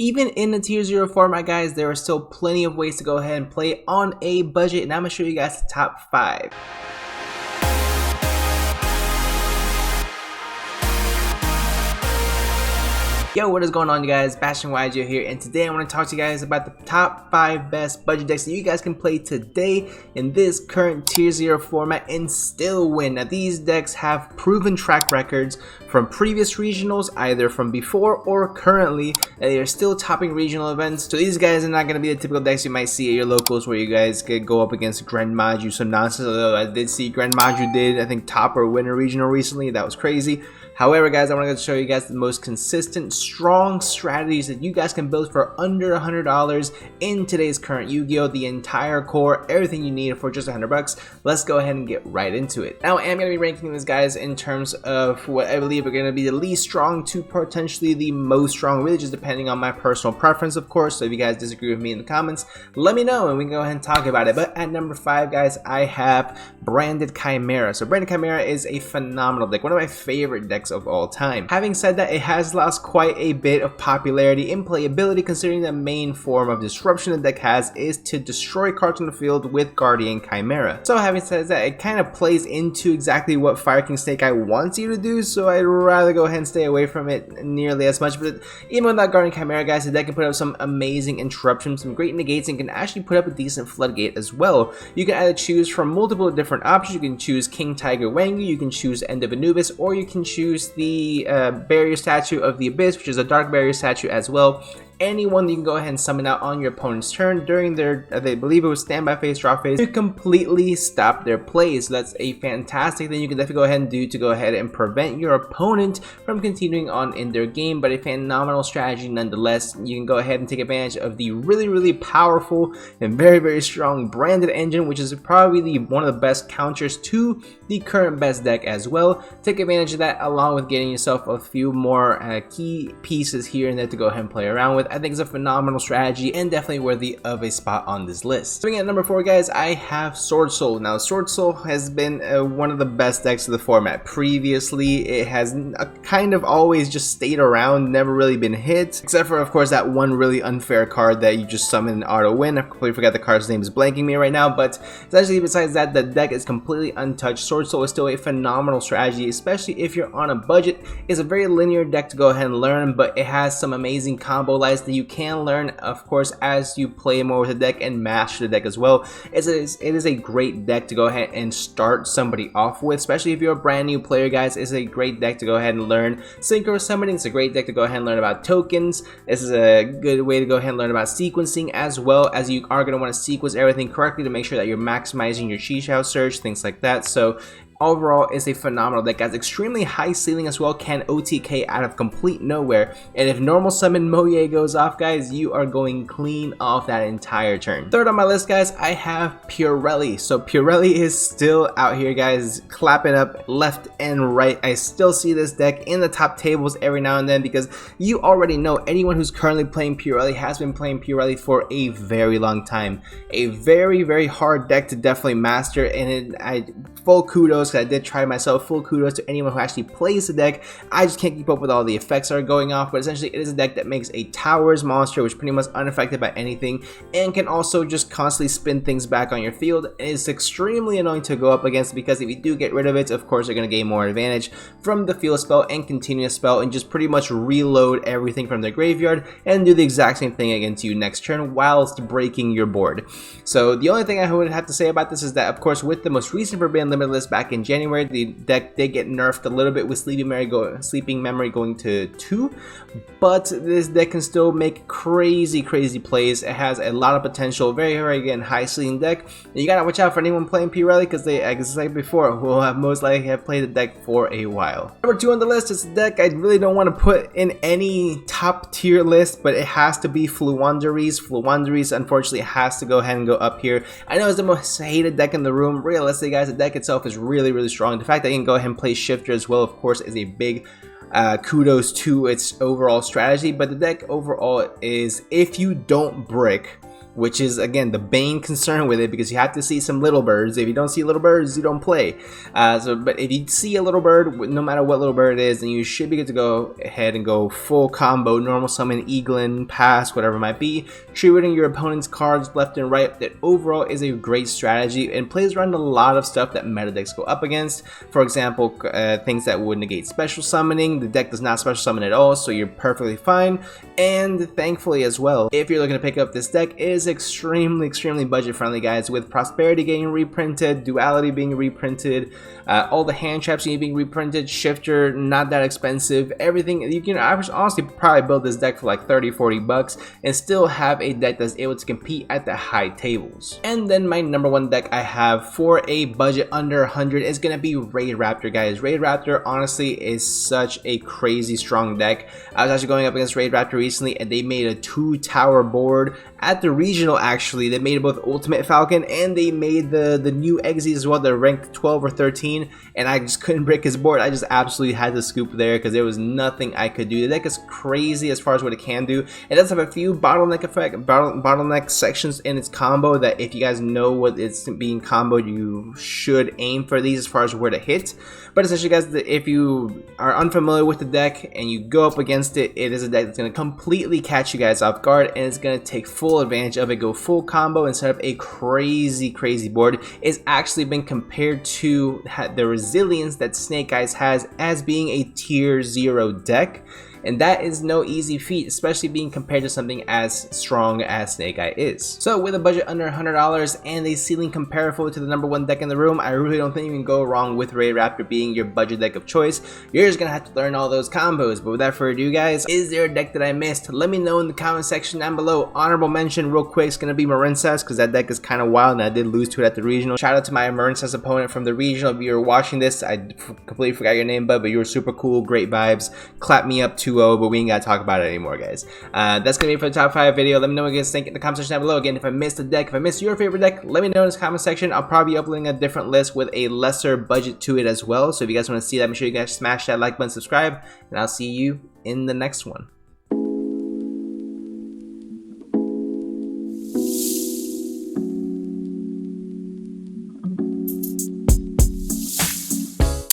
Even in the tier 0 format, guys, there are still plenty of ways to go ahead and play on a budget, and I'm going to show you guys the top 5. Yo, what is going on, you guys? BashtianYgo here, and today I want to talk to you guys about the top 5 best budget decks that you guys can play today in this current tier 0 format and still win. Now, these decks have proven track records from previous regionals, either from before or currently, and they are still topping regional events. So these guys are not going to be the typical decks you might see at your locals where you guys could go up against Grand Maju, some nonsense. Although I did see Grand Maju did, I think, top or win a regional recently. That was crazy. However, guys, I want to show you guys the most consistent, strong strategies that you guys can build for under $100 in today's current Yu-Gi-Oh! The entire core, everything you need for just $100. Let's go ahead and get right into it. Now, I am going to be ranking these guys in terms of what I believe are going to be the least strong to potentially the most strong, really just depending on my personal preference, of course. So if you guys disagree with me in the comments, let me know and we can go ahead and talk about it. But at number 5, guys, I have Branded Chimera. So Branded Chimera is a phenomenal deck, one of my favorite decks of all time. Having said that, it has lost quite a bit of popularity and playability, considering the main form of disruption the deck has is to destroy cards on the field with Guardian Chimera. So having said that, it kind of plays into exactly what Fire King Snake Eye wants you to do, so I'd rather go ahead and stay away from it nearly as much. But even without Guardian Chimera, guys, the deck can put up some amazing interruptions, some great negates, and can actually put up a decent floodgate as well. You can either choose from multiple different options. You can choose King Tiger Wangu, you can choose End of Anubis, or you can choose the barrier statue of the Abyss, which is a dark barrier statue as well. Anyone that you can go ahead and summon out on your opponent's turn during their, they believe it was standby phase, draw phase, to completely stop their plays. So that's a fantastic thing you can definitely go ahead and do to go ahead and prevent your opponent from continuing on in their game, but a phenomenal strategy nonetheless. You can go ahead and take advantage of the really powerful and very strong Branded engine, which is probably one of the best counters to the current best deck as well. Take advantage of that along with getting yourself a few more key pieces here and there to go ahead and play around with. I think it's a phenomenal strategy and definitely worthy of a spot on this list. Starting at number 4, guys, I have Sword Soul. Now, Sword Soul has been one of the best decks of the format. Previously, it has kind of always just stayed around, never really been hit, except for, of course, that one really unfair card that you just summon and auto win. I completely forgot the card's name is blanking me right now, but essentially, besides that, the deck is completely untouched. Sword Soul is still a phenomenal strategy, especially if you're on a budget. It's a very linear deck to go ahead and learn, but it has some amazing combo lists that you can learn, of course, as you play more with the deck and master the deck as well. It is a great deck to go ahead and start somebody off with, especially if you're a brand new player, guys. It's a great deck to go ahead and learn synchro summoning. It's a great deck to go ahead and learn about tokens. This is a good way to go ahead and learn about sequencing, as well as you are going to want to sequence everything correctly to make sure that you're maximizing your Chi Chao search, things like that. So overall, it's a phenomenal deck, guys. Extremely high ceiling as well, can OTK out of complete nowhere, and if normal summon Moye goes off, guys, you are going clean off that entire turn. Third on my list, guys, I have Purelli. So Purelli is still out here, guys, clapping up left and right. I still see this deck in the top tables every now and then, because you already know anyone who's currently playing Purelli has been playing Purelli for a very long time. A very hard deck to definitely master, and full kudos, because I did try myself. Full kudos to anyone who actually plays the deck. I just can't keep up with all the effects that are going off, but essentially it is a deck that makes a Towers monster, which pretty much unaffected by anything, and can also just constantly spin things back on your field. And it's extremely annoying to go up against, because if you do get rid of it, of course you're going to gain more advantage from the field spell and continuous spell, and just pretty much reload everything from the graveyard and do the exact same thing against you next turn whilst breaking your board. So the only thing I would have to say about this is that, of course, with the most recent Forbidden Limitless back in January, the deck did get nerfed a little bit with Sleeping Memory going to 2, but this deck can still make crazy plays. It has a lot of potential, very again, high ceiling deck. And you gotta watch out for anyone playing Purelli, because they, as I said before, will have most likely have played the deck for a while. Number 2 on the list is a deck I really don't want to put in any top tier list, but it has to be Fluwandries. Fluwandries, unfortunately, has to go ahead and go up here. I know it's the most hated deck in the room. Realistically, guys, the deck itself is really strong. The fact that you can go ahead and play Shifter as well, of course, is a big kudos to its overall strategy. But the deck overall is, if you don't brick, which is again the main concern with it, because you have to see some little birds. If you don't see little birds, you don't play. But if you see a little bird, no matter what little bird it is, then you should be good to go ahead and go full combo, normal summon, Eaglin, pass, whatever it might be, tributing your opponent's cards left and right. That overall is a great strategy and plays around a lot of stuff that meta decks go up against. For example, things that would negate special summoning. The deck does not special summon at all, so you're perfectly fine. And thankfully as well, if you're looking to pick up this deck, it is extremely budget friendly, guys, with Prosperity getting reprinted, Duality being reprinted, all the hand traps being reprinted, Shifter not that expensive, everything. You can honestly probably build this deck for like 30-40 bucks and still have a deck that's able to compete at the high tables. And then my number one deck I have for a budget under 100 is gonna be Raid Raptor, guys. Raid Raptor honestly is such a crazy strong deck. I was actually going up against Raid Raptor recently, and they made a 2-tower board at the regional. Actually, they made both Ultimate Falcon and they made the new Exes as well. They're ranked 12 or 13, and I just couldn't break his board. I just absolutely had to scoop there because there was nothing I could do. The deck is crazy as far as what it can do. It does have a few bottleneck sections in its combo that, if you guys know what it's being comboed, you should aim for these as far as where to hit. But essentially, guys, if you are unfamiliar with the deck and you go up against it, it is a deck that's going to completely catch you guys off guard, and it's going to take full advantage of it, go full combo and set up a crazy board. It's actually been compared to the resilience that Snake Eyes has as being a tier 0 deck. And that is no easy feat, especially being compared to something as strong as Snake Eye is. So with a budget under $100 and a ceiling comparable to the number one deck in the room, I really don't think you can go wrong with Raid Raptor being your budget deck of choice. You're just gonna have to learn all those combos. But without further ado, guys, is there a deck that I missed? Let me know in the comment section down below. Honorable mention real quick is gonna be Marincess, because that deck is kind of wild and I did lose to it at the regional. Shout out to my Marincess opponent from the regional. If you're watching this, I completely forgot your name, but you were super cool, great vibes. Clap me up 2-0, but we ain't gotta talk about it anymore, guys. That's gonna be it for the top 5 video. Let me know what you guys think in the comment section down below. Again, if I missed a deck, if I missed your favorite deck, let me know in the comment section. I'll probably be uploading a different list with a lesser budget to it as well. So if you guys want to see that, make sure you guys smash that like button, subscribe, and I'll see you in the next one.